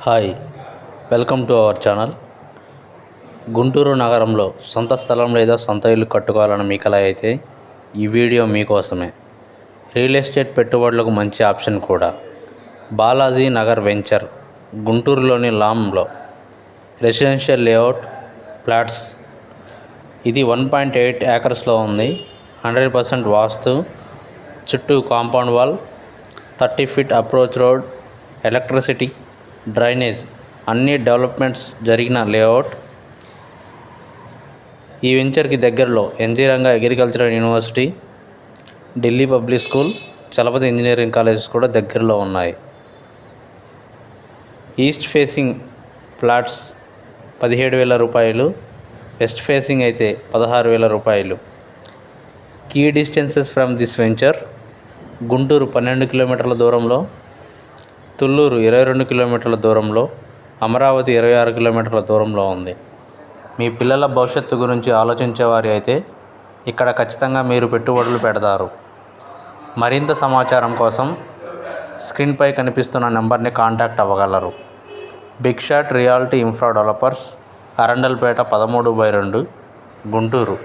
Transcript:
Hi, welcome to our channel. Guntur నగరంలో సొంత స్థలం లేదా సొంత ఇల్లు కట్టుకోవాలని మీ కల అయితే ఈ వీడియో మీకోసమే. రియల్ ఎస్టేట్ పెట్టుబడులకు మంచి ఆప్షన్ కూడా. బాలాజీ నగర్ వెంచర్ గుంటూరులోని లాంలో రెసిడెన్షియల్ లేఅవుట్ ఫ్లాట్స్. ఇది 1.8 ఏకర్స్లో ఉంది. 100% వాస్తు, చుట్టూ compound wall, 30 feet approach road, electricity, drainage అన్ని డెవలప్మెంట్స్ జరిగిన లేఅవుట్. ఈ వెంచర్కి దగ్గరలో NG Ranga agricultural university, Delhi public school, Chalapathi engineering colleges కూడా దగ్గరలో ఉన్నాయి. ఈస్ట్ ఫేసింగ్ ఫ్లాట్స్ 17,000 రూపాయలు, వెస్ట్ ఫేసింగ్ అయితే 16,000 రూపాయలు. Key distances from this venture: Guntur 12 కిలోమీటర్ల దూరంలో, తుళ్ళూరు 22 కిలోమీటర్ల దూరంలో, అమరావతి 26 కిలోమీటర్ల దూరంలో ఉంది. మీ పిల్లల భవిష్యత్తు గురించి ఆలోచించేవారి అయితే ఇక్కడ ఖచ్చితంగా మీరు పెట్టుబడులు పెడతారు. మరింత సమాచారం కోసం స్క్రీన్పై కనిపిస్తున్న నెంబర్ని కాంటాక్ట్ అవ్వగలరు. Big shot reality infra developers, Arundelpet 13/2, Guntur.